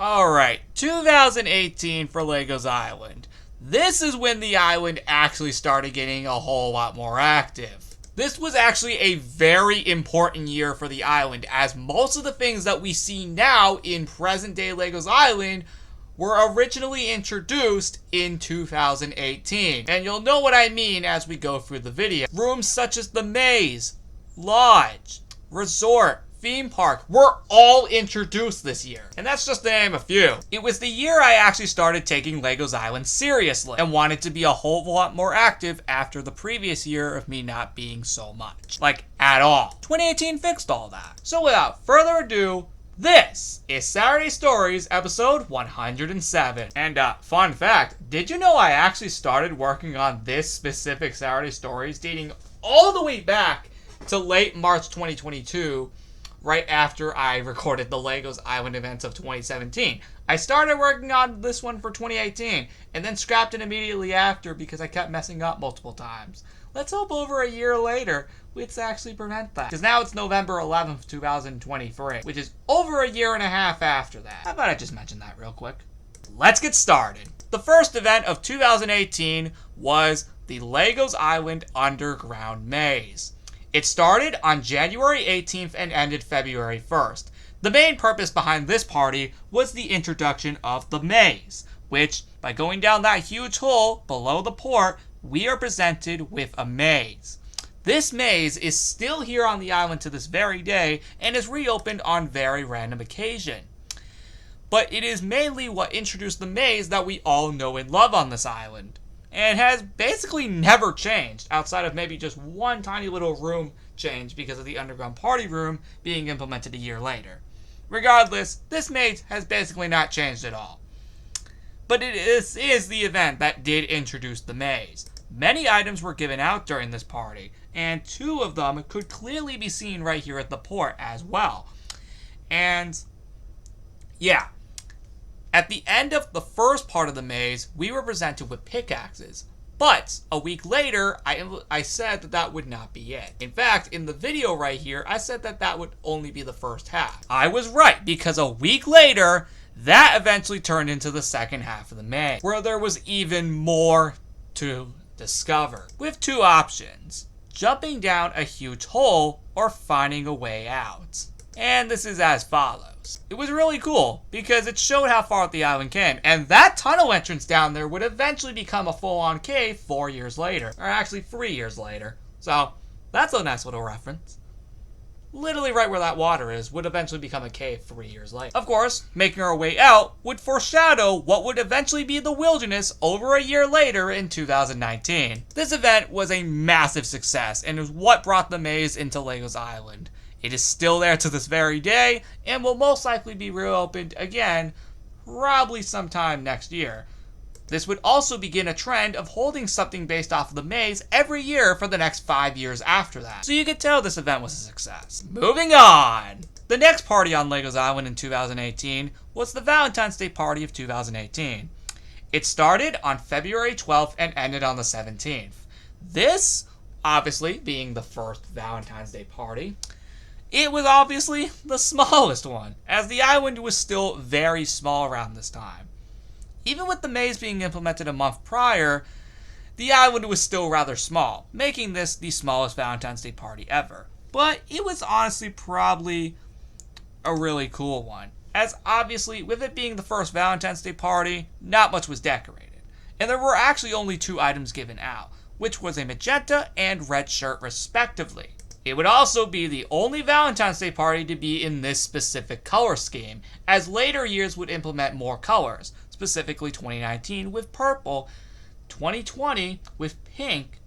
Alright, 2018 for LEGO's Island. This is when the island actually started getting a whole lot more active. This was actually a very important year for the island, as most of the things that we see now in present day LEGO's Island were originally introduced in 2018. And you'll know what I mean as we go through the video. Rooms such as the maze, lodge, resort, theme park were all introduced this year. And that's just to name a few. It was the year I actually started taking LEGO's Island seriously and wanted to be a whole lot more active after the previous year of me not being so much. Like, at all. 2018 fixed all that. So without further ado, this is Saturday Stories episode 107. And fun fact, did you know I actually started working on this specific Saturday Stories dating all the way back to late March 2022, right after I recorded the LEGO's Island events of 2017. I started working on this one for 2018, and then scrapped it immediately after because I kept messing up multiple times. Let's hope over a year later, let's actually prevent that. Because now it's November 11th, 2023, which is over a year and a half after that. How about I just mention that real quick? Let's get started. The first event of 2018 was the LEGO's Island Underground Maze. It started on January 18th and ended February 1st. The main purpose behind this party was the introduction of the maze, which, by going down that huge hole below the port, we are presented with a maze. This maze is still here on the island to this very day and is reopened on very random occasion. But it is mainly what introduced the maze that we all know and love on this island, and has basically never changed, outside of maybe just one tiny little room change because of the underground party room being implemented a year later. Regardless, this maze has basically not changed at all. But this is the event that did introduce the maze. Many items were given out during this party, and two of them could clearly be seen right here at the port as well. And yeah. At the end of the first part of the maze, we were presented with pickaxes. But a week later, I said that that would not be it. In fact, in the video right here, I said that that would only be the first half. I was right, because a week later, that eventually turned into the second half of the maze, where there was even more to discover, with two options: jumping down a huge hole or finding a way out. And this is as follows. It was really cool because it showed how far the island came, and that tunnel entrance down there would eventually become a full-on cave 4 years later, or actually 3 years later. So that's a nice little reference. Literally right where that water is would eventually become a cave 3 years later. Of course, making our way out would foreshadow what would eventually be the wilderness over a year later in 2019. This event was a massive success and is what brought the maze into LEGO's Island. It is still there to this very day, and will most likely be reopened again, probably sometime next year. This would also begin a trend of holding something based off of the maze every year for the next 5 years after that. So you could tell this event was a success. Moving on! The next party on LEGO's Island in 2018 was the Valentine's Day party of 2018. It started on February 12th and ended on the 17th. This, obviously, being the first Valentine's Day party, it was obviously the smallest one, as the island was still very small around this time. Even with the maze being implemented a month prior, the island was still rather small, making this the smallest Valentine's Day party ever. But it was honestly probably a really cool one, as obviously with it being the first Valentine's Day party, not much was decorated. And there were actually only 2 items given out, which was a magenta and red shirt respectively. It would also be the only Valentine's Day party to be in this specific color scheme, as later years would implement more colors, specifically 2019 with purple, 2020 with pink,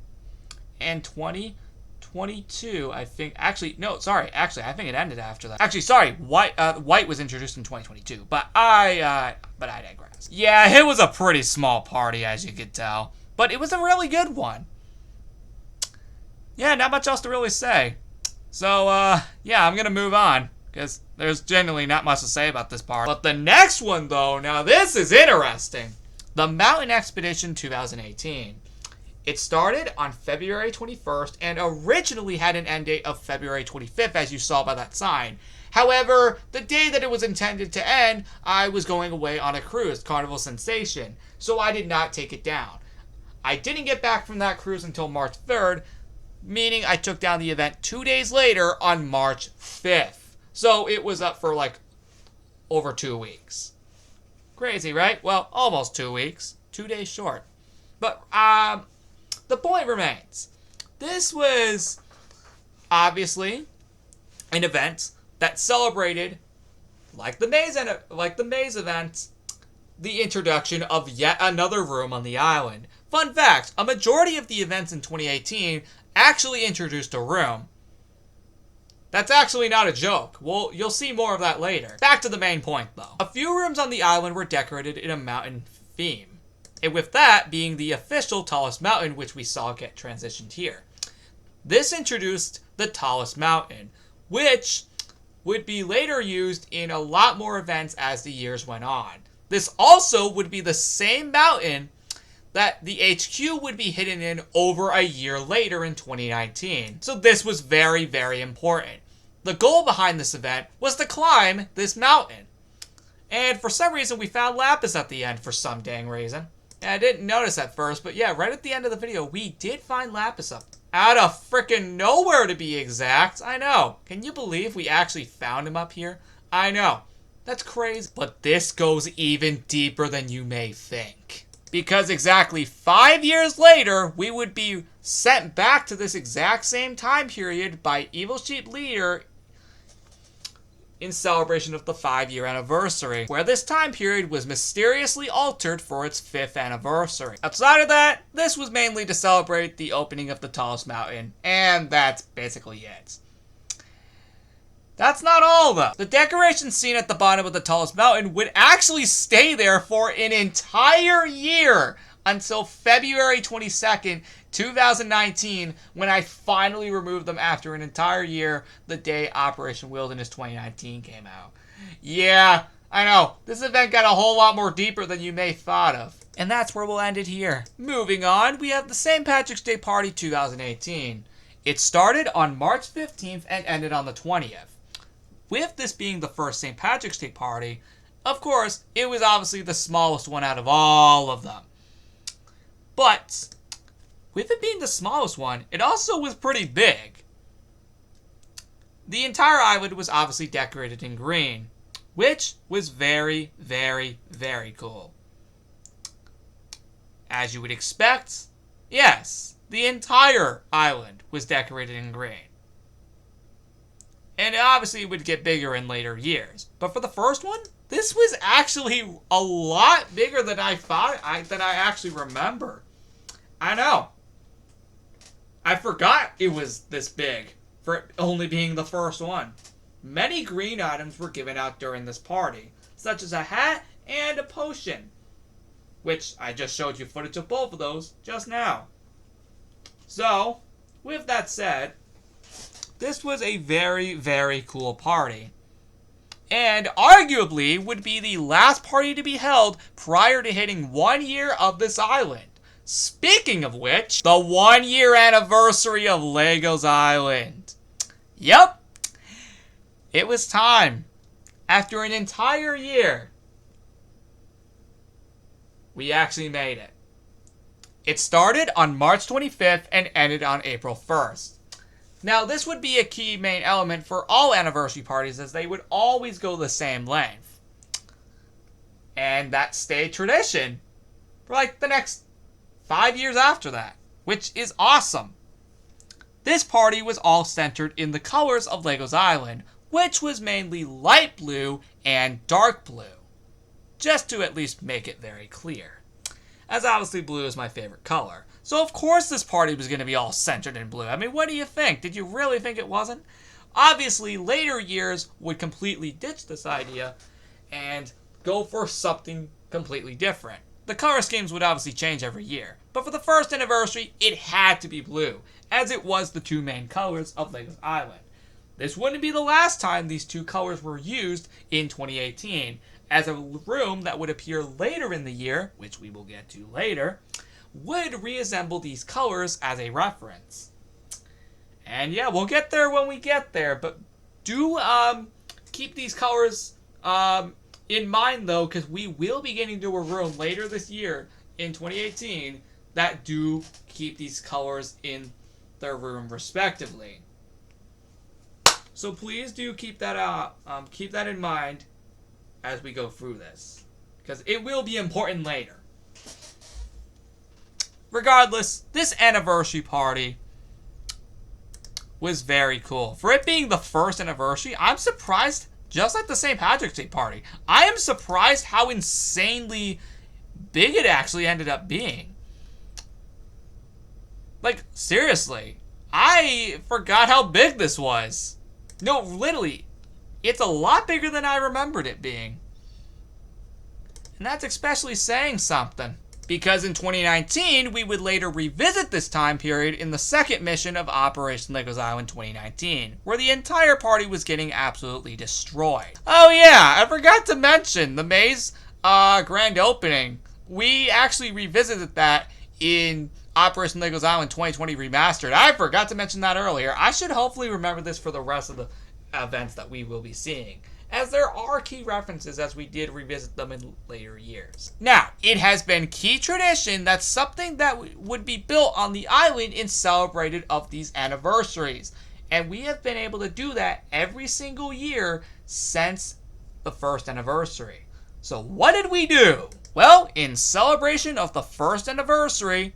and 2022, I think, I think it ended after that. White was introduced in 2022, but I digress. Yeah, it was a pretty small party, as you could tell, but it was a really good one. Yeah, not much else to really say. So, yeah, I'm gonna move on, because there's generally not much to say about this part. But the next one, though, now this is interesting. The Mountain Expedition 2018. It started on February 21st and originally had an end date of February 25th, as you saw by that sign. However, the day that it was intended to end, I was going away on a cruise, Carnival Sensation, so I did not take it down. I didn't get back from that cruise until March 3rd, meaning I took down the event 2 days later on March 5th. So it was up for like over 2 weeks. Crazy, right? Well, almost 2 weeks. 2 days short. But the point remains. This was obviously an event that celebrated, like the Maze event, the introduction of yet another room on the island. Fun fact, a majority of the events in 2018 actually introduced a room. That's actually not a joke. Well, you'll see more of that later. Back to the main point, though. A few rooms on the island were decorated in a mountain theme, and with that being the official tallest mountain, which we saw get transitioned here. This introduced the tallest mountain, which would be later used in a lot more events as the years went on. This also would be the same mountain that the HQ would be hidden in over a year later in 2019. So this was very, very important. The goal behind this event was to climb this mountain. And for some reason, we found Lapis at the end for some dang reason. And I didn't notice at first, but yeah, right at the end of the video, we did find Lapis up. Out of frickin' nowhere, to be exact. I know. Can you believe we actually found him up here? I know. That's crazy. But this goes even deeper than you may think. Because exactly 5 years later, we would be sent back to this exact same time period by Evil Sheep Leader in celebration of the 5-year anniversary, where this time period was mysteriously altered for its 5th anniversary. Outside of that, this was mainly to celebrate the opening of the tallest mountain, and that's basically it. That's not all, though. The decoration seen at the bottom of the tallest mountain would actually stay there for an entire year until February 22nd, 2019, when I finally removed them after an entire year, the day Operation Wilderness 2019 came out. Yeah, I know. This event got a whole lot more deeper than you may thought of. And that's where we'll end it here. Moving on, we have the St. Patrick's Day Party 2018. It started on March 15th and ended on the 20th. With this being the first St. Patrick's Day party, of course, it was obviously the smallest one out of all of them. But with it being the smallest one, it also was pretty big. The entire island was obviously decorated in green, which was very, very, very cool. As you would expect, yes, the entire island was decorated in green. And obviously it would get bigger in later years. But for the first one, this was actually a lot bigger than I thought, than I actually remember. I know. I forgot it was this big for it only being the first one. Many green items were given out during this party, such as a hat and a potion, which I just showed you footage of both of those just now. So, with that said, this was a very, very cool party. And arguably would be the last party to be held prior to hitting 1 year of this island. Speaking of which, the 1 year anniversary of Legos Island. Yep. It was time. After an entire year, we actually made it. It started on March 25th and ended on April 1st. Now, this would be a key main element for all anniversary parties, as they would always go the same length. And that stayed tradition for like the next 5 years after that, which is awesome. This party was all centered in the colors of Legos Island, which was mainly light blue and dark blue, just to at least make it very clear, as obviously blue is my favorite color. So of course this party was going to be all centered in blue. I mean, what do you think? Did you really think it wasn't? Obviously, later years would completely ditch this idea and go for something completely different. The color schemes would obviously change every year, but for the first anniversary, it had to be blue, as it was the two main colors of Legos Island. This wouldn't be the last time these two colors were used in 2018, as a room that would appear later in the year, which we will get to later, would reassemble these colors as a reference. And yeah, we'll get there when we get there, but do keep these colors in mind, though, because we will be getting to a room later this year in 2018 that do keep these colors in their room respectively. So please do keep that in mind as we go through this, because it will be important later. Regardless, this anniversary party was very cool. For it being the first anniversary, I'm surprised, just like the St. Patrick's Day party, I am surprised how insanely big it actually ended up being. Like, seriously, I forgot how big this was. No, literally, it's a lot bigger than I remembered it being. And that's especially saying something, because in 2019, we would later revisit this time period in the second mission of Operation Legos Island 2019, where the entire party was getting absolutely destroyed. Oh yeah, I forgot to mention the maze grand opening. We actually revisited that in Operation Legos Island 2020 Remastered. I forgot to mention that earlier. I should hopefully remember this for the rest of the events that we will be seeing, as there are key references as we did revisit them in later years. Now, it has been key tradition that something that would be built on the island in celebrated of these anniversaries, and we have been able to do that every single year since the first anniversary. So what did we do? Well, in celebration of the first anniversary,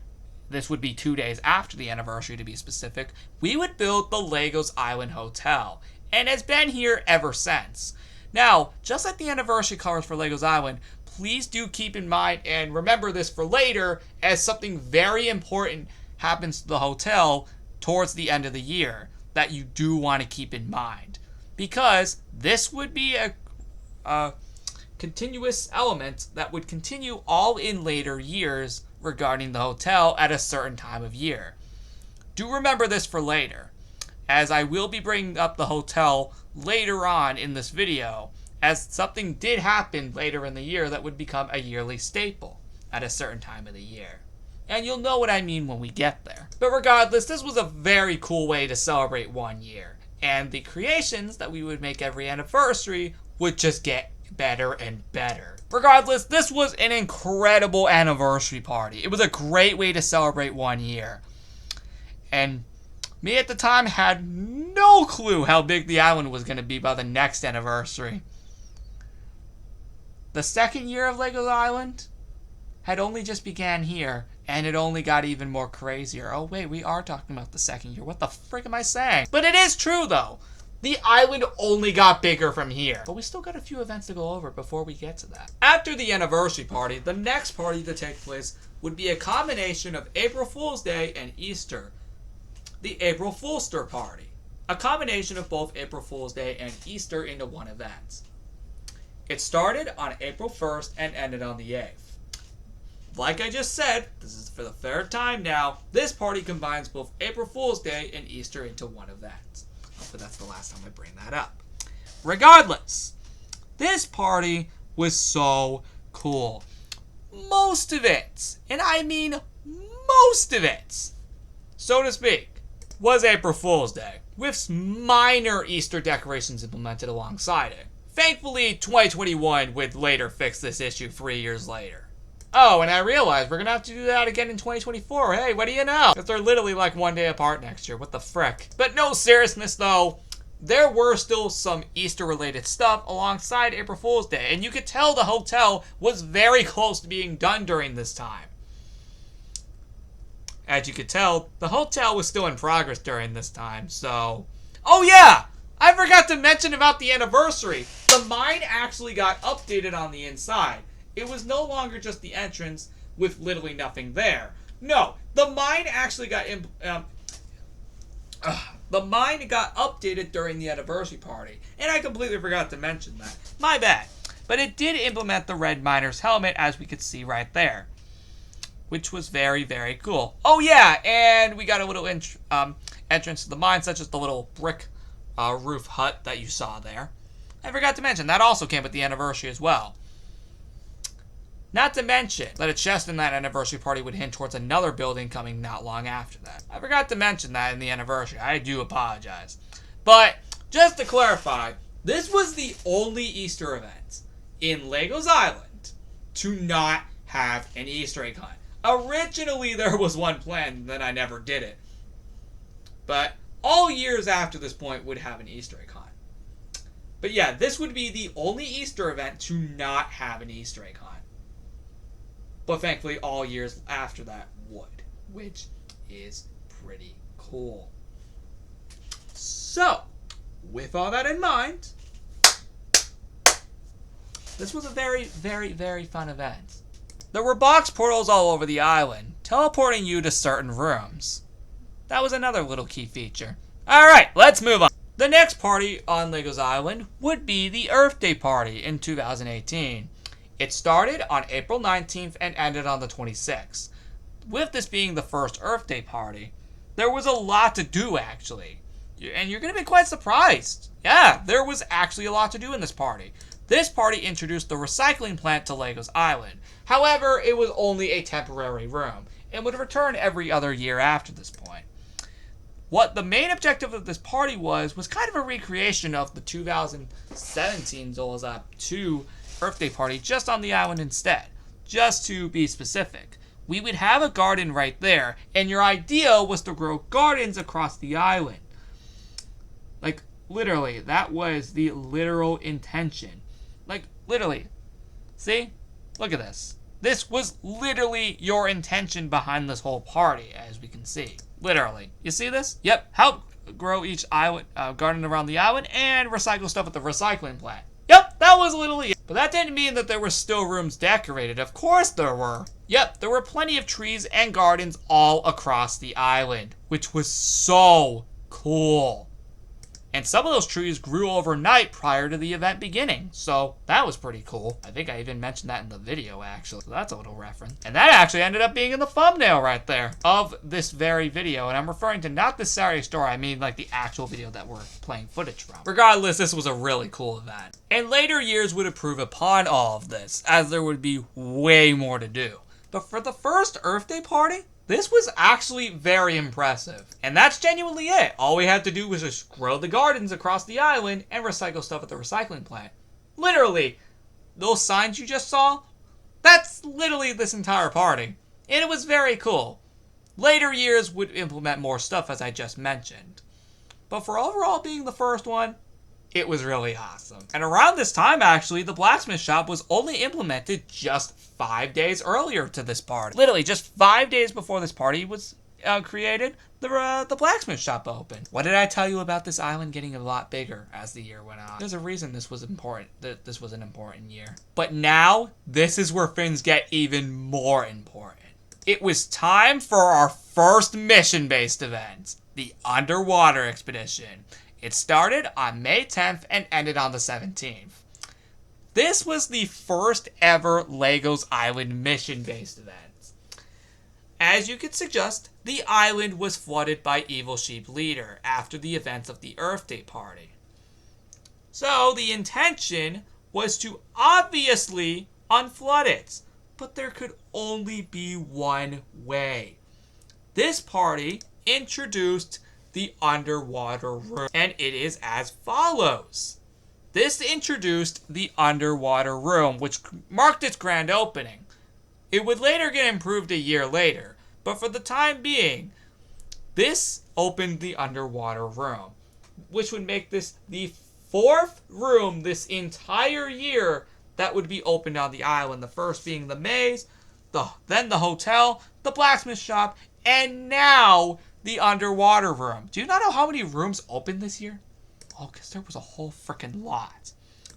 this would be 2 days after the anniversary to be specific, we would build the Legos Island Hotel, and has been here ever since. Now, just like the anniversary colors for Legos Island, please do keep in mind and remember this for later, as something very important happens to the hotel towards the end of the year that you do want to keep in mind. Because this would be a continuous element that would continue all in later years regarding the hotel at a certain time of year. Do remember this for later, as I will be bringing up the hotel later on in this video, as something did happen later in the year that would become a yearly staple at a certain time of the year. And you'll know what I mean when we get there. But regardless, this was a very cool way to celebrate 1 year, and the creations that we would make every anniversary would just get better and better. Regardless, this was an incredible anniversary party. It was a great way to celebrate 1 year. And me at the time had no clue how big the island was going to be by the next anniversary. The second year of Legos Island had only just began here, and it only got even more crazier. Oh wait, we are talking about the second year. What the frick am I saying? But it is true though. The island only got bigger from here. But we still got a few events to go over before we get to that. After the anniversary party, the next party to take place would be a combination of April Fool's Day and Easter. The April Foolster Party. A combination of both April Fool's Day and Easter into one event. It started on April 1st and ended on the 8th. Like I just said, this is for the third time now, this party combines both April Fool's Day and Easter into one event. Hopefully that's the last time I bring that up. Regardless, this party was so cool. Most of it, and I mean most of it, so to speak, was April Fool's Day, with minor Easter decorations implemented alongside it. Thankfully, 2021 would later fix this issue 3 years later. Oh, and I realized we're going to have to do that again in 2024. Hey, what do you know? Because they're literally like 1 day apart next year. What the frick? But no seriousness, though. There were still some Easter-related stuff alongside April Fool's Day. And you could tell the hotel was very close to being done during this time. As you could tell, the hotel was still in progress during this time, so... Oh yeah! I forgot to mention about the anniversary. The mine actually got updated on the inside. It was no longer just the entrance with literally nothing there. No, the mine actually got updated during the anniversary party, and I completely forgot to mention that. My bad. But it did implement the red miner's helmet, as we could see right there, which was very, very cool. Oh yeah, and we got a little entrance to the mine, such as the little brick roof hut that you saw there. I forgot to mention that also came with the anniversary as well. Not to mention that a chest in that anniversary party would hint towards another building coming not long after that. I forgot to mention that in the anniversary. I do apologize. But, just to clarify, This was the only Easter event in Legos Island to not have an Easter egg hunt. Originally, there was one planned, then I never did it. But all years after this point would have an Easter egg hunt. But yeah, this would be the only Easter event to not have an Easter egg hunt. But thankfully, all years after that would, which is pretty cool. So, with all that in mind, this was a very, very, very fun event. There were box portals all over the island, teleporting you to certain rooms. That was another little key feature. Alright, let's move on. The next party on Legos Island would be the Earth Day party in 2018. It started on April 19th and ended on the 26th. With this being the first Earth Day party, there was a lot to do actually. And you're going to be quite surprised. Yeah, there was actually a lot to do in this party. This party introduced the recycling plant to Legos Island. However, it was only a temporary room and would return every other year after this point. What the main objective of this party was kind of a recreation of the 2017 Zolazap 2 Earth Day party just on the island instead. Just to be specific, we would have a garden right there, and your idea was to grow gardens across the island. Like, literally, that was the literal intention. Like, literally. See? Look at this. This was literally your intention behind this whole party, as we can see. Literally. You see this? Yep. Help grow each island, garden around the island and recycle stuff at the recycling plant. Yep, that was literally it. But that didn't mean that there were still rooms decorated. Of course there were. Yep, there were plenty of trees and gardens all across the island, which was so cool. And some of those trees grew overnight prior to the event beginning, so that was pretty cool. I think I even mentioned that in the video, actually, so that's a little reference. And that actually ended up being in the thumbnail right there of this very video, and I'm referring to not the Saturday story, I mean like the actual video that we're playing footage from. Regardless, this was a really cool event. And later years would improve upon all of this, as there would be way more to do. But for the first Earth Day party, this was actually very impressive. And that's genuinely it. All we had to do was just grow the gardens across the island and recycle stuff at the recycling plant. Literally, those signs you just saw, that's literally this entire party. And it was very cool. Later years would implement more stuff, as I just mentioned. But for overall being the first one, it was really awesome. And around this time, actually, the blacksmith shop was only implemented just 5 days earlier to this party. Literally, just 5 days before this party was created, the blacksmith shop opened. What did I tell you about this island getting a lot bigger as the year went on? There's a reason this was important, that this was an important year. But now, this is where things get even more important. It was time for our first mission-based event, the Underwater Expedition. It started on May 10th and ended on the 17th. This was the first ever Legos Island mission-based event. As you could suggest, the island was flooded by Evil Sheep Leader after the events of the Earth Day party. So the intention was to obviously unflood it, but there could only be one way. This party introduced the underwater room, and it is as follows. This introduced the underwater room, which marked its grand opening. It would later get improved a year later, but for the time being, this opened the underwater room, which would make this the fourth room this entire year that would be opened on the island. The first being the maze, then the hotel, the blacksmith shop, and now the underwater room. Do you not know how many rooms opened this year? Oh, because there was a whole freaking lot.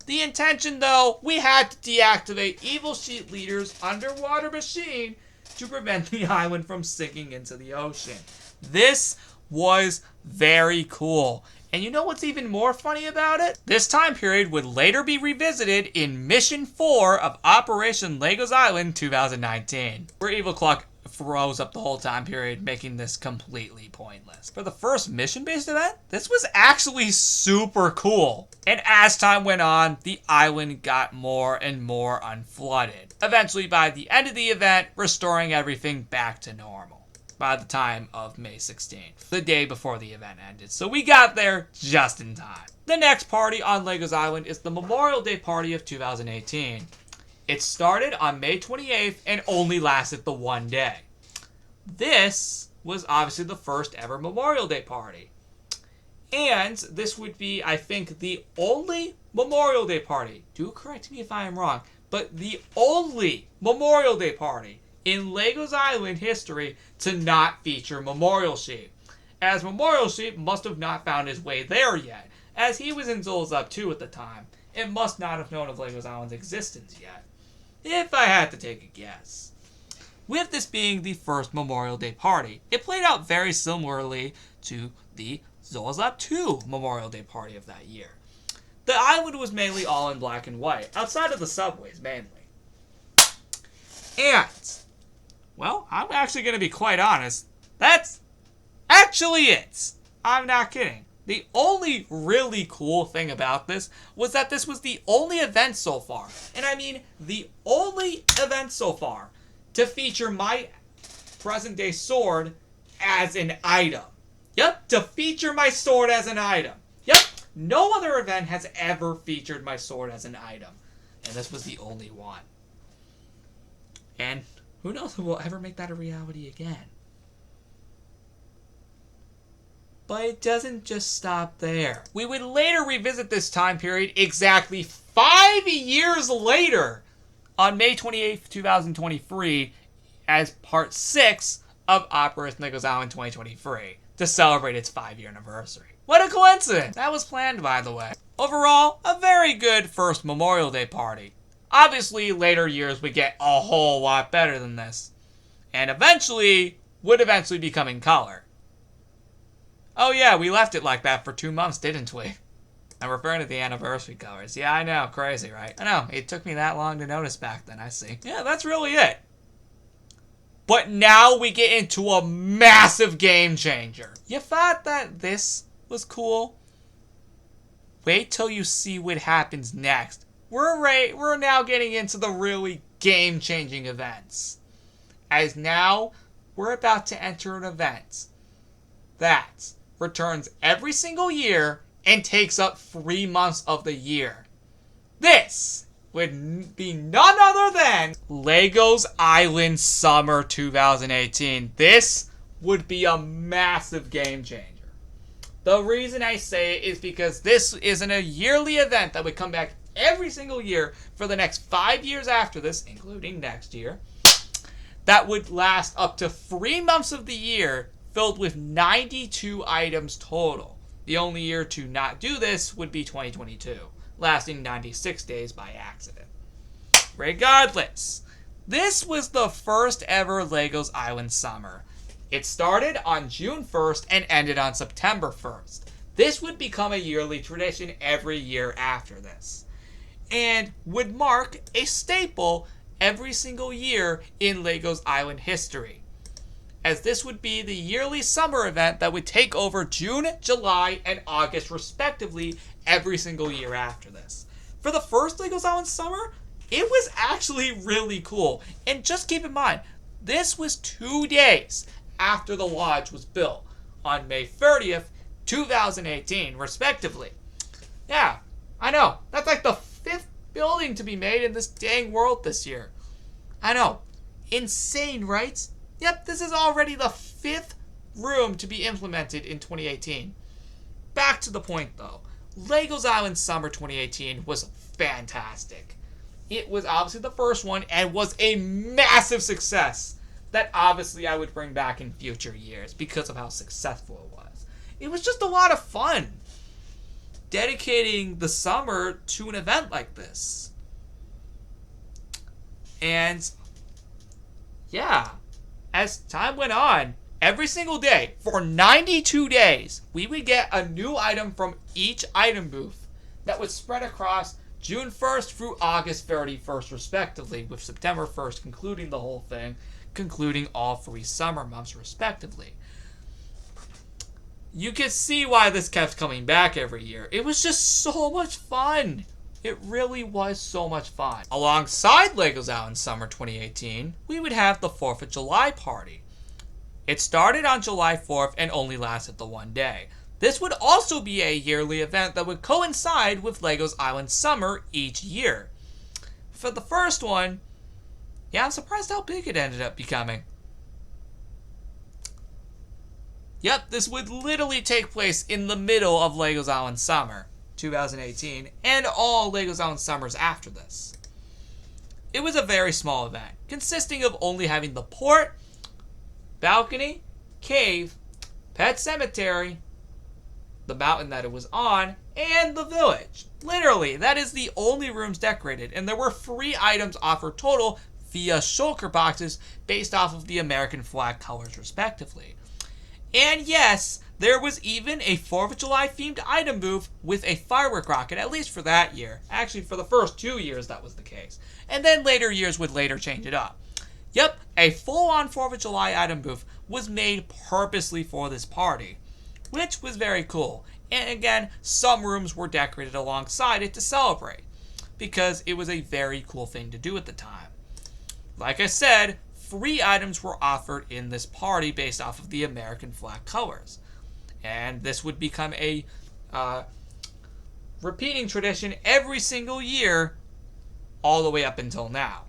The intention, though, we had to deactivate Evil Sheep Leader's underwater machine to prevent the island from sinking into the ocean. This was very cool. And you know what's even more funny about it? This time period would later be revisited in Mission 4 of Operation Legos Island 2019, where Evil Clock froze up the whole time period, making this completely pointless. For the first mission-based event, this was actually super cool. And as time went on, the island got more and more unflooded, eventually by the end of the event, restoring everything back to normal. by the time of May 16th, the day before the event ended. So we got there just in time. The next party on LEGO's Island is the Memorial Day party of 2018. It started on May 28th and only lasted the one day. This was obviously the first ever Memorial Day party. And this would be, I think, the only Memorial Day party, do correct me if I am wrong, but the only Memorial Day party in LEGO's Island history to not feature Memorial Sheep, as Memorial Sheep must have not found his way there yet, as he was in Zool's Up 2 at the time, and must not have known of LEGO's Island's existence yet, if I had to take a guess. With this being the first Memorial Day party, it played out very similarly to the Zool's Up 2 Memorial Day party of that year. The island was mainly all in black and white, outside of the subways mainly. And, well, I'm actually going to be quite honest, that's actually it. I'm not kidding. The only really cool thing about this was that this was the only event so far, and I mean the only event so far, to feature my present-day sword as an item. Yep, to feature my sword as an item. Yep, no other event has ever featured my sword as an item, and this was the only one. And who knows if we'll ever make that a reality again. But it doesn't just stop there. We would later revisit this time period exactly 5 years later on May 28th, 2023 as part 6 of Operation LEGO's Island 2023 to celebrate its 5-year anniversary. What a coincidence! That was planned, by the way. Overall, a very good first Memorial Day party. Obviously, later years would get a whole lot better than this, and would eventually become in color. Oh yeah, we left it like that for 2 months, didn't we? I'm referring to the anniversary colors. Yeah, I know, crazy, right? I know, it took me that long to notice back then, I see. Yeah, that's really it. But now we get into a massive game changer. You thought that this was cool? Wait till you see what happens next. We're now getting into the really game-changing events. As now, we're about to enter an event that returns every single year and takes up 3 months of the year. This would be none other than LEGO's Island Summer 2018. This would be a massive game changer. The reason I say it is because this isn't a yearly event that would come back every single year for the next 5 years after this, including next year, that would last up to 3 months of the year, filled with 92 items total. The only year to not do this would be 2022, lasting 96 days by accident. Regardless, this was the first ever LEGO's Island Summer. It started on June 1st and ended on September 1st. This would become a yearly tradition every year after this, and would mark a staple every single year in LEGO's Island history, as this would be the yearly summer event that would take over June, July, and August respectively every single year after this. For the first LEGO's Island Summer, it was actually really cool. And just keep in mind, this was 2 days after the lodge was built on May 30th, 2018, respectively. Yeah, I know. That's like the 5th building to be made in this dang world this year. I know. Insane, right? Yep, this is already the 5th room to be implemented in 2018. Back to the point, though. LEGO's Island Summer 2018 was fantastic. It was obviously the first one and was a massive success that obviously I would bring back in future years because of how successful it was. It was just a lot of fun dedicating the summer to an event like this. And yeah, as time went on, every single day for 92 days, we would get a new item from each item booth that would spread across June 1st through August 31st respectively, with September 1st concluding the whole thing, concluding all 3 summer months respectively. You can see why this kept coming back every year. It was just so much fun. It really was so much fun. Alongside LEGO's Island Summer 2018, we would have the 4th of July party. It started on July 4th and only lasted the one day. This would also be a yearly event that would coincide with LEGO's Island Summer each year. For the first one, yeah, I'm surprised how big it ended up becoming. Yep, this would literally take place in the middle of LEGO's Island Summer 2018 and all LEGO's Island Summers after this. It was a very small event, consisting of only having the port, balcony, cave, pet cemetery, the mountain that it was on, and the village. Literally, that is the only rooms decorated, and there were 3 items offered total via shulker boxes based off of the American flag colors respectively. And yes, there was even a 4th of July themed item booth with a firework rocket, at least for that year. Actually, for the first 2 years that was the case. And then later years would later change it up. Yep, a full-on 4th of July item booth was made purposely for this party, which was very cool. And again, some rooms were decorated alongside it to celebrate, because it was a very cool thing to do at the time. Like I said, 3 items were offered in this party based off of the American flag colors. And this would become a repeating tradition every single year all the way up until now.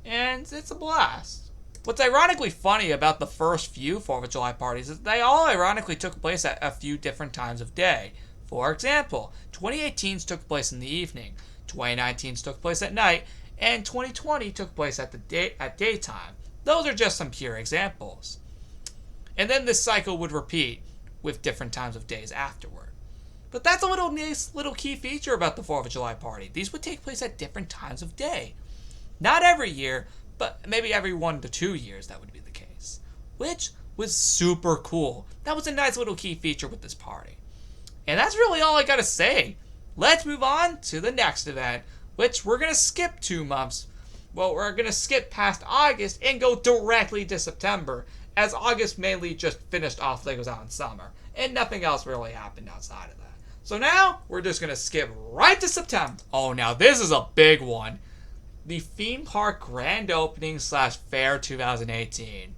And it's a blast. What's ironically funny about the first few 4th of July parties is they all ironically took place at a few different times of day. For example, 2018's took place in the evening, 2019's took place at night, and 2020 took place at daytime. Those are just some pure examples. And then this cycle would repeat with different times of days afterward. But that's a nice little key feature about the 4th of July party. These would take place at different times of day. Not every year, but maybe every 1 to 2 years that would be the case. Which was super cool. That was a nice little key feature with this party. And that's really all I gotta say. Let's move on to the next event, which we're gonna skip 2 months. Well, we're going to skip past August and go directly to September, as August mainly just finished off LEGO's Island Summer, and nothing else really happened outside of that. So now, we're just going to skip right to September. Oh, now this is a big one. The theme park grand opening / fair 2018.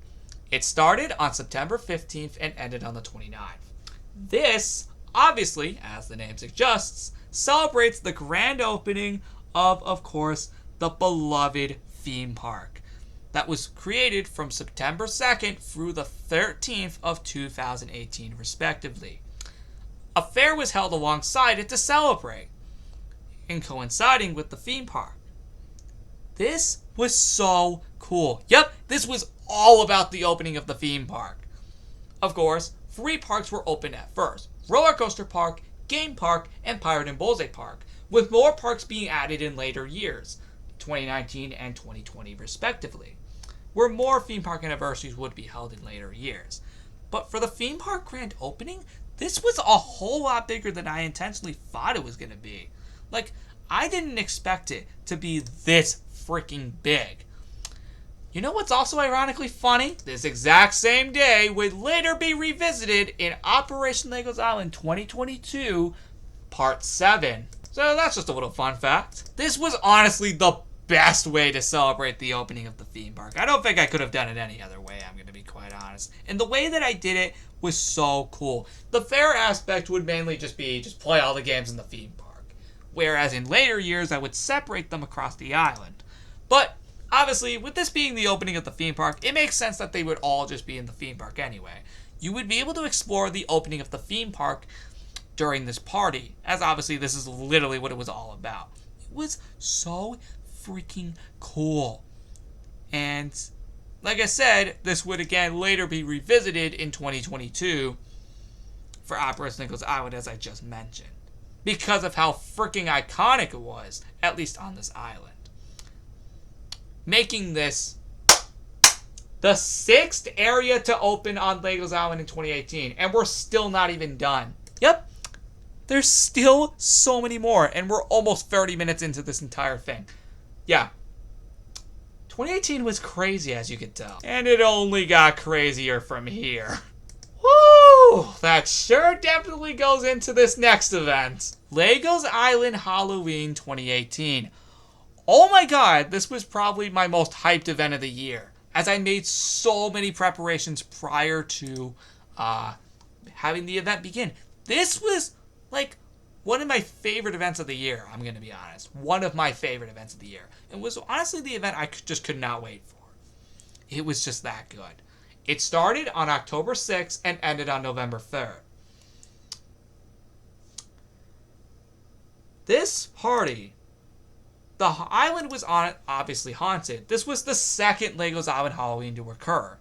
It started on September 15th and ended on the 29th. This, obviously, as the name suggests, celebrates the grand opening of course, the beloved theme park that was created from September 2nd through the 13th of 2018 respectively. A fair was held alongside it to celebrate, and coinciding with the theme park. This was so cool. Yep, this was all about the opening of the theme park. Of course, 3 parks were open at first: Roller Coaster Park, Game Park, and Pirate and Bullseye Park, with more parks being added in later years, 2019 and 2020 respectively, where more theme park anniversaries would be held in later years. But for the theme park grand opening, this was a whole lot bigger than I intentionally thought it was going to be. Like, I didn't expect it to be this freaking big. You know what's also ironically funny? This exact same day would later be revisited in Operation LEGO's Island 2022 Part 7. So that's just a little fun fact. This was honestly the best way to celebrate the opening of the theme park. I don't think I could have done it any other way, I'm going to be quite honest. And the way that I did it was so cool. The fair aspect would mainly just be play all the games in the theme park. Whereas in later years, I would separate them across the island. But obviously, with this being the opening of the theme park, it makes sense that they would all just be in the theme park anyway. You would be able to explore the opening of the theme park during this party, as obviously this is literally what it was all about. It was so freaking cool. And like I said, this would again later be revisited in 2022 for Operation LEGO's Island, as I just mentioned, because of how freaking iconic it was, at least on this island. Making this the 6th area to open on LEGO's Island in 2018, and we're still not even done. Yep, there's still so many more, and we're almost 30 minutes into this entire thing. Yeah, 2018 was crazy, as you could tell, and it only got crazier from here. Woo! That sure definitely goes into this next event. LEGO's Island Halloween 2018. Oh my god, this was probably my most hyped event of the year. as I made so many preparations prior to having the event begin. This was like one of my favorite events of the year, I'm going to be honest. One of my favorite events of the year. It was honestly the event I just could not wait for. It was just that good. It started on October 6th and ended on November 3rd. This party, the island was obviously haunted. This was the second LEGO's Island Halloween to occur.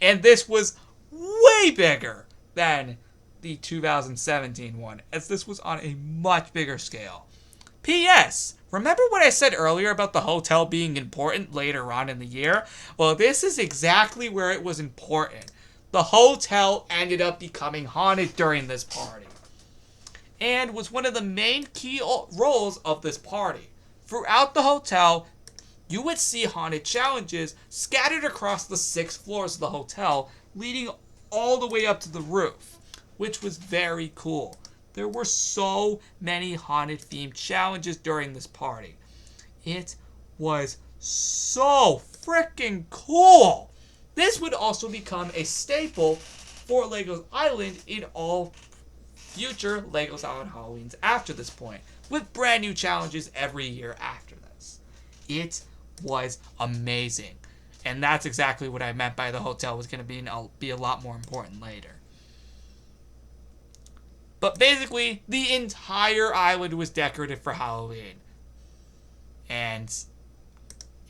And this was way bigger than the 2017 one, as this was on a much bigger scale. P.S. Remember what I said earlier about the hotel being important later on in the year? Well, this is exactly where it was important. The hotel ended up becoming haunted during this party, and was one of the main key roles of this party. Throughout the hotel, you would see haunted challenges scattered across the 6 floors of the hotel, leading all the way up to the roof, which was very cool. There were so many haunted themed challenges during this party. It was so freaking cool. This would also become a staple for LEGO's Island in all future LEGO's Island Halloweens after this point, with brand new challenges every year after this. It was amazing. And that's exactly what I meant by the hotel was going to be a lot more important later. But basically, the entire island was decorated for Halloween. And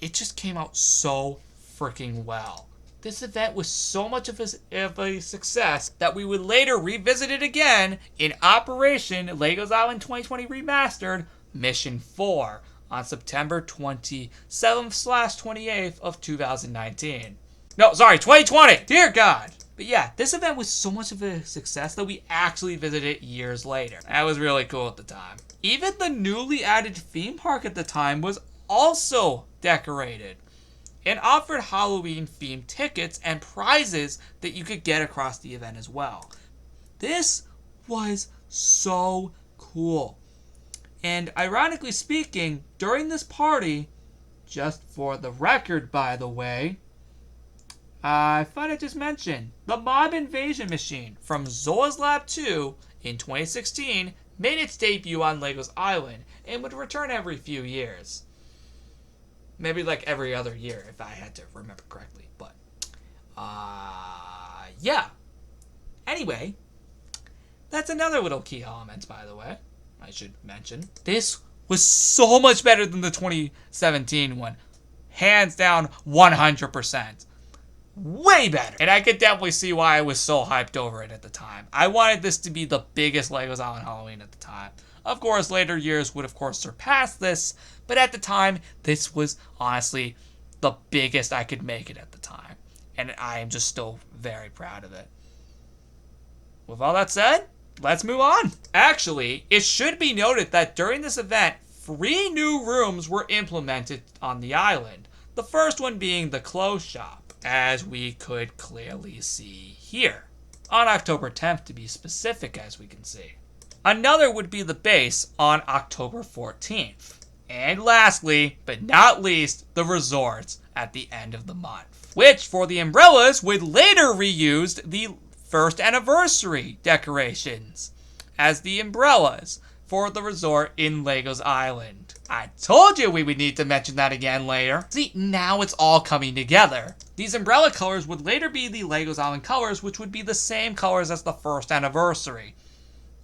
it just came out so freaking well. This event was so much of a success that we would later revisit it again in Operation LEGO's Island 2020 Remastered Mission 4 on September 27th/28th of 2019. No, sorry, 2020! Dear God! But yeah, this event was so much of a success that we actually visited it years later. That was really cool at the time. Even the newly added theme park at the time was also decorated and offered Halloween-themed tickets and prizes that you could get across the event as well. This was so cool. And ironically speaking, during this party, just for the record by the way, I thought I just mentioned, the Mob Invasion machine from Zoa's Lab 2 in 2016 made its debut on LEGO's Island and would return every few years. Maybe like every other year if I had to remember correctly, but yeah. Anyway, that's another little key element, by the way, I should mention. This was so much better than the 2017 one. Hands down, 100%. Way better. And I could definitely see why I was so hyped over it at the time. I wanted this to be the biggest LEGO's Island Halloween at the time. Of course, later years would of course surpass this, but at the time, this was honestly the biggest I could make it at the time. And I am just still very proud of it. With all that said, let's move on. Actually, it should be noted that during this event, 3 new rooms were implemented on the island. The first one being the clothes shop, as we could clearly see here. On October 10th to be specific, as we can see. Another would be the base on October 14th. And lastly, but not least, the resorts at the end of the month, which for the umbrellas would later reuse the first anniversary decorations as the umbrellas for the resort in LEGO's Island. I told you we would need to mention that again later. See, now it's all coming together. These umbrella colors would later be the LEGO's Island colors, which would be the same colors as the first anniversary.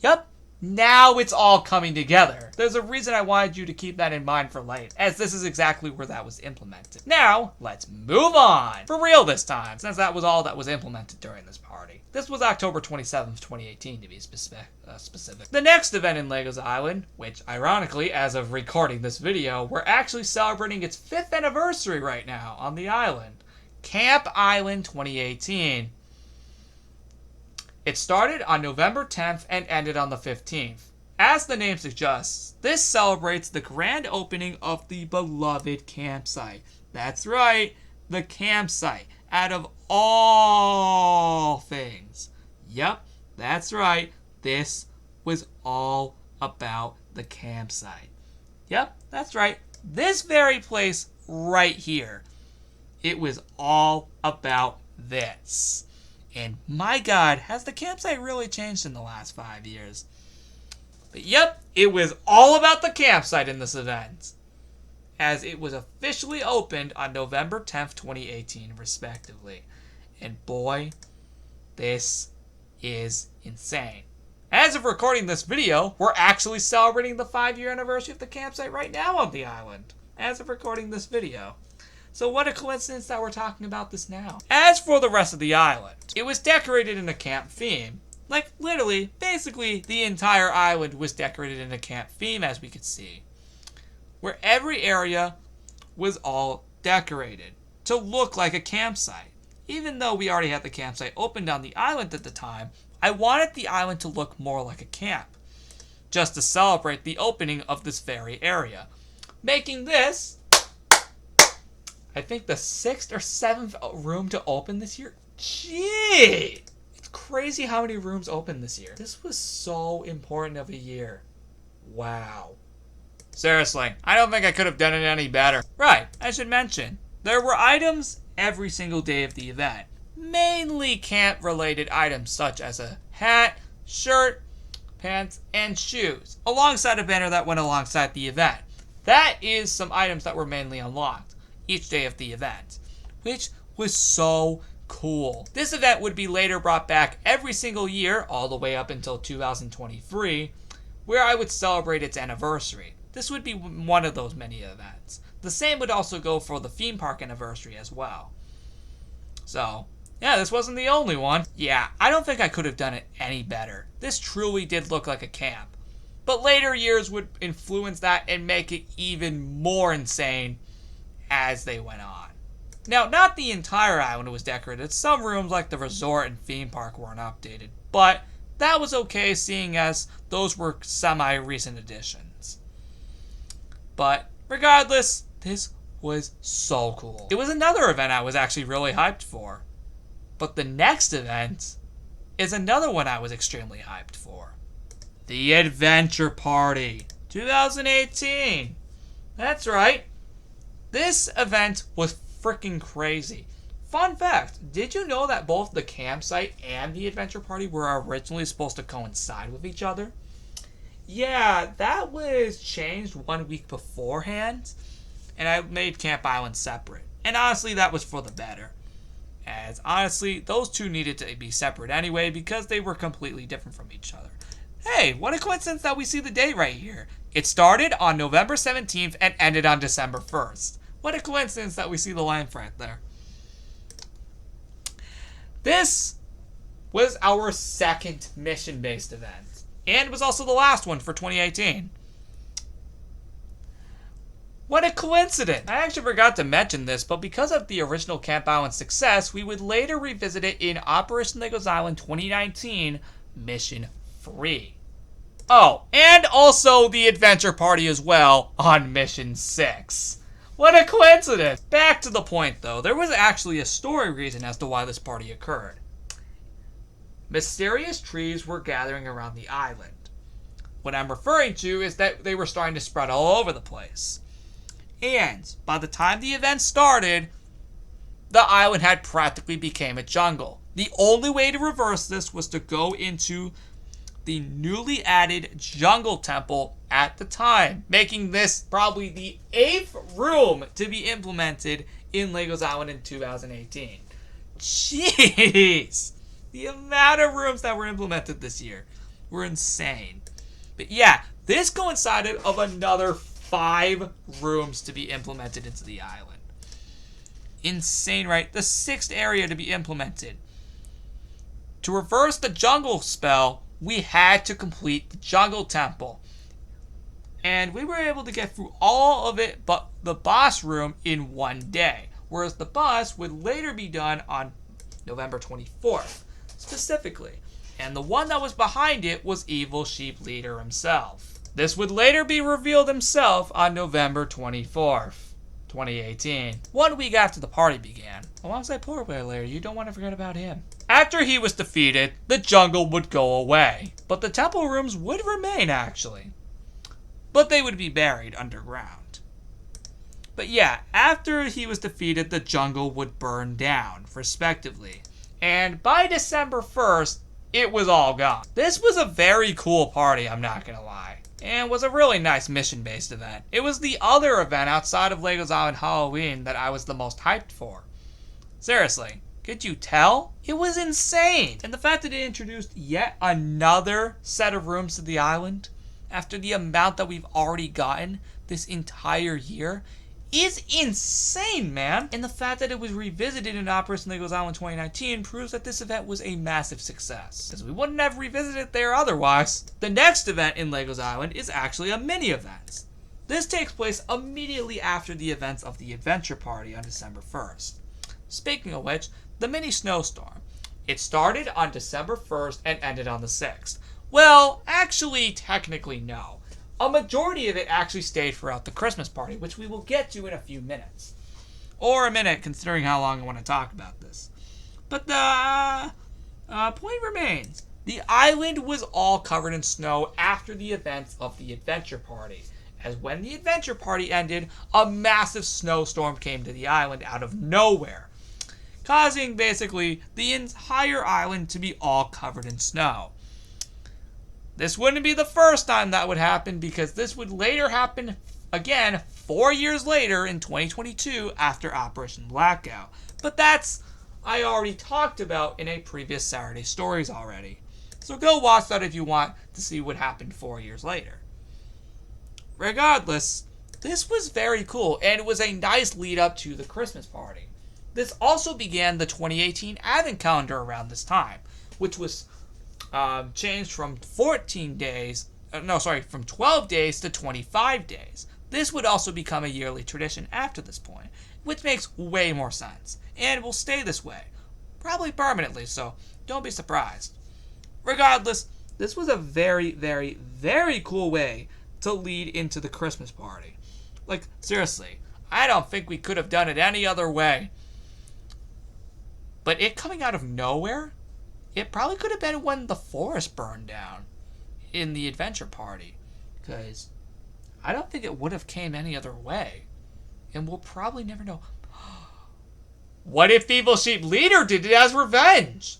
Yup. Now it's all coming together. There's a reason I wanted you to keep that in mind for later, as this is exactly where that was implemented. Now, let's move on. For real this time, since that was all that was implemented during this party. This was October 27th, 2018 to be specific. The next event in LEGO's Island, which ironically, as of recording this video, we're actually celebrating its 5th anniversary right now on the island. Camp Island 2018. It started on November 10th and ended on the 15th. As the name suggests, this celebrates the grand opening of the beloved campsite. That's right, the campsite, out of all things. Yep, that's right, this was all about the campsite. Yep, that's right, this very place right here. it was all about this. And my God, has the campsite really changed in the last 5 years? But yep, it was all about the campsite in this event, as it was officially opened on November 10th, 2018, respectively. And boy, this is insane. As of recording this video, we're actually celebrating the 5-year anniversary of the campsite right now on the island, as of recording this video. So what a coincidence that we're talking about this now. As for the rest of the island, it was decorated in a camp theme. Like, literally, basically, the entire island was decorated in a camp theme, as we could see, where every area was all decorated to look like a campsite. Even though we already had the campsite opened on the island at the time, I wanted the island to look more like a camp, just to celebrate the opening of this very area, making this, I think, the 6th or 7th room to open this year. Gee! It's crazy how many rooms opened this year. This was so important of a year. Wow. Seriously, I don't think I could have done it any better. Right, I should mention, there were items every single day of the event. Mainly camp-related items such as a hat, shirt, pants, and shoes, alongside a banner that went alongside the event. That is some items that were mainly unlocked each day of the event, which was so cool. This event would be later brought back every single year, all the way up until 2023, where I would celebrate its anniversary. This would be one of those many events. The same would also go for the theme park anniversary as well. So, yeah, this wasn't the only one. Yeah, I don't think I could have done it any better. This truly did look like a camp. But later years would influence that and make it even more insane as they went on. Now, not the entire island was decorated. Some rooms like the resort and theme park weren't updated. But that was okay, seeing as those were semi-recent additions. But regardless, this was so cool. It was another event I was actually really hyped for. But the next event is another one I was extremely hyped for. The Adventure Party 2018. That's right. This event was freaking crazy. Fun fact, did you know that both the campsite and the Adventure Party were originally supposed to coincide with each other? Yeah, that was changed 1 week beforehand, and I made Camp Island separate. And honestly, that was for the better. As honestly, those two needed to be separate anyway because they were completely different from each other. Hey, what a coincidence that we see the date right here. It started on November 17th and ended on December 1st. What a coincidence that we see the line right there. This was our second mission-based event, and was also the last one for 2018. What a coincidence! I actually forgot to mention this, but because of the original Camp Island success, we would later revisit it in Operation Legos Island 2019 Mission 3. Oh, and also the Adventure Party as well on Mission 6. What a coincidence! Back to the point though, there was actually a story reason as to why this party occurred. Mysterious trees were gathering around the island. What I'm referring to is that they were starting to spread all over the place. And by the time the event started, the island had practically become a jungle. The only way to reverse this was to go into the newly added jungle temple at the time, making this probably the 8th room to be implemented in Legos Island in 2018. Jeez! The amount of rooms that were implemented this year were insane. But yeah, this coincided of another 5 rooms to be implemented into the island. Insane, right? The 6th area to be implemented. To reverse the jungle spell, we had to complete the jungle temple. And we were able to get through all of it but the boss room in 1 day. Whereas the boss would later be done on November 24th, specifically. And the one that was behind it was Evil Sheep Leader himself. This would later be revealed himself on November 24th, 2018. 1 week after the party began. Alongside Polar Bear Lair, you don't want to forget about him. After he was defeated, the jungle would go away. But the temple rooms would remain, actually. But they would be buried underground. But yeah, after he was defeated, the jungle would burn down, respectively. And by December 1st, it was all gone. This was a very cool party, I'm not gonna lie. And was a really nice mission-based event. It was the other event outside of LEGO's Island Halloween that I was the most hyped for. Seriously, could you tell? It was insane! And the fact that it introduced yet another set of rooms to the island, after the amount that we've already gotten this entire year, is insane, man! And the fact that it was revisited in Operation LEGO's Island 2019 proves that this event was a massive success, because we wouldn't have revisited it there otherwise. The next event in LEGO's Island is actually a mini-event. This takes place immediately after the events of the Adventure Party on December 1st. Speaking of which, the mini snowstorm. It started on December 1st and ended on the 6th. Well, actually, technically no. A majority of it actually stayed throughout the Christmas party, which we will get to in a few minutes. Or a minute, considering how long I want to talk about this. But the point remains. The island was all covered in snow after the events of the Adventure Party. As when the Adventure Party ended, a massive snowstorm came to the island out of nowhere, causing basically the entire island to be all covered in snow. This wouldn't be the first time that would happen, because this would later happen again 4 years later in 2022 after Operation Blackout. But that's, I already talked about in a previous Saturday Stories already. So go watch that if you want to see what happened 4 years later. Regardless, this was very cool, and it was a nice lead up to the Christmas party. This also began the 2018 Advent calendar around this time, which was changed from from 12 days to 25 days. This would also become a yearly tradition after this point, which makes way more sense, and will stay this way, probably permanently, so don't be surprised. Regardless, this was a very, very, very cool way to lead into the Christmas party. Like, seriously, I don't think we could have done it any other way. But it coming out of nowhere, it probably could have been when the forest burned down in the Adventure Party, because I don't think it would have came any other way, and we'll probably never know. What if Evil Sheep Leader did it as revenge?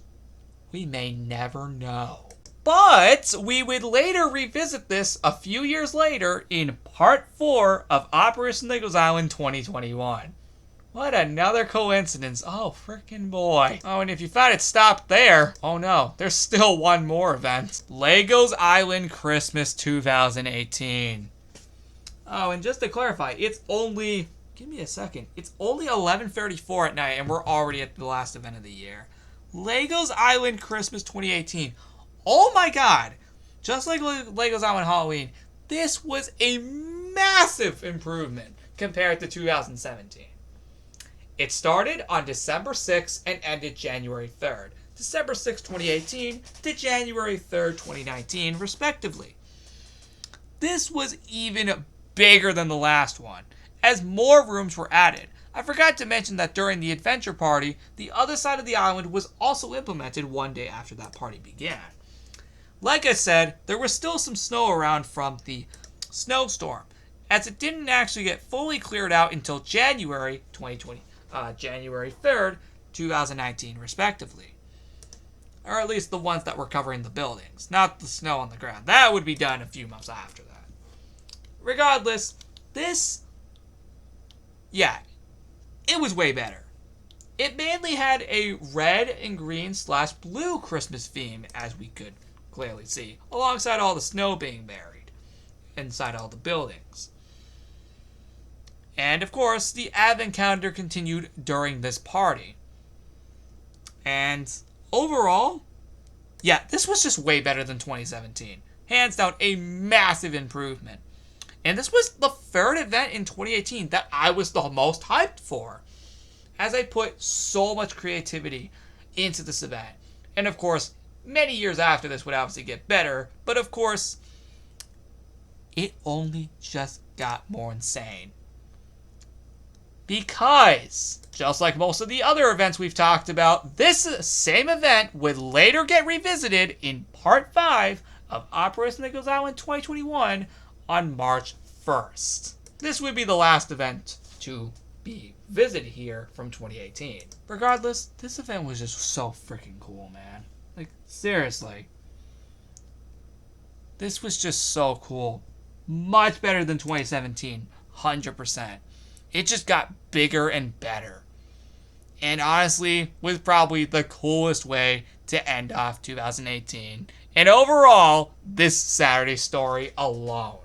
We may never know. But we would later revisit this a few years later in Part 4 of Operation LEGO's Island 2021. What another coincidence. Oh, frickin' boy. Oh, and if you thought it stopped there, oh no, there's still one more event. LEGO's Island Christmas 2018. Oh, and just to clarify, it's only, give me a second, it's only 11:34 at night and we're already at the last event of the year. LEGO's Island Christmas 2018. Oh my god. Just like LEGO's Island Halloween, this was a massive improvement compared to 2017. It started on December 6th and ended January 3rd. December 6th, 2018 to January 3rd, 2019, respectively. This was even bigger than the last one, as more rooms were added. I forgot to mention that during the Adventure Party, the other side of the island was also implemented one day after that party began. Like I said, there was still some snow around from the snowstorm, as it didn't actually get fully cleared out until January 3rd, 2019, respectively. Or at least the ones that were covering the buildings, not the snow on the ground. That would be done a few months after that. Regardless, this, yeah, it was way better. It mainly had a red and green / blue Christmas theme, as we could clearly see, alongside all the snow being buried inside all the buildings. And of course, the Advent calendar continued during this party. And overall, yeah, this was just way better than 2017. Hands down, a massive improvement. And this was the third event in 2018 that I was the most hyped for, as I put so much creativity into this event. And of course, many years after this would obviously get better, but of course, it only just got more insane. Because, just like most of the other events we've talked about, this same event would later get revisited in Part 5 of Operation LEGO's Island 2021 on March 1st. This would be the last event to be visited here from 2018. Regardless, this event was just so freaking cool, man. Like, seriously. This was just so cool. Much better than 2017. 100%. It just got bigger and better. And honestly, was probably the coolest way to end off 2018. And overall, this Saturday story alone.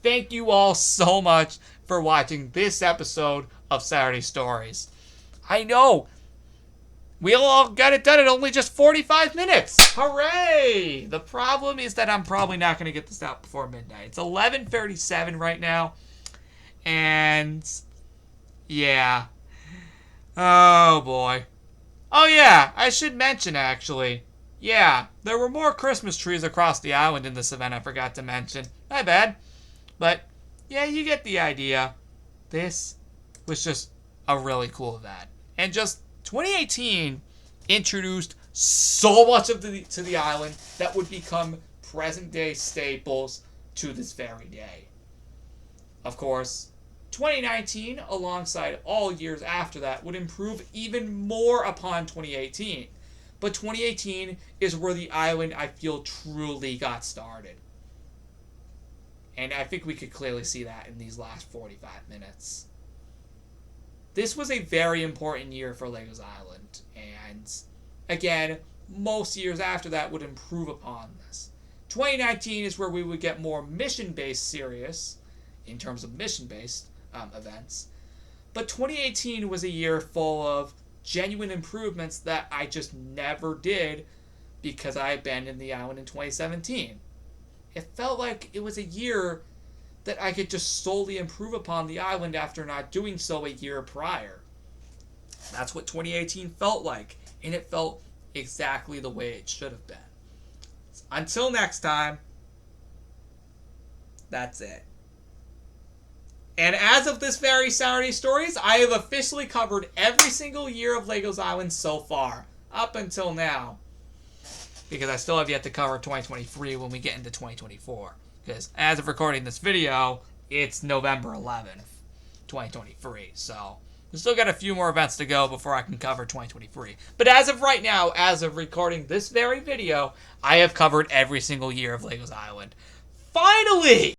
Thank you all so much for watching this episode of Saturday Stories. I know, we all got it done in only just 45 minutes. Hooray! The problem is that I'm probably not going to get this out before midnight. It's 11:37 right now. And yeah. Oh boy. Oh yeah, I should mention actually. Yeah, there were more Christmas trees across the island in this event I forgot to mention. My bad. But yeah, you get the idea. This was just a really cool event. And just 2018 introduced so much of to the island that would become present day staples to this very day. Of course, 2019, alongside all years after that, would improve even more upon 2018. But 2018 is where the island, I feel, truly got started. And I think we could clearly see that in these last 45 minutes. This was a very important year for Legos Island. And again, most years after that would improve upon this. 2019 is where we would get more mission-based serious, in terms of mission-based events. But 2018 was a year full of genuine improvements that I just never did because I abandoned the island in 2017. It felt like it was a year that I could just solely improve upon the island after not doing so a year prior. That's what 2018 felt like, and it felt exactly the way it should have been. Until next time, that's it. And as of this very Saturday Stories, I have officially covered every single year of Legos Island so far, up until now. Because I still have yet to cover 2023 when we get into 2024. Because as of recording this video, it's November 11th, 2023. So we still got a few more events to go before I can cover 2023. But as of right now, as of recording this very video, I have covered every single year of Legos Island. Finally!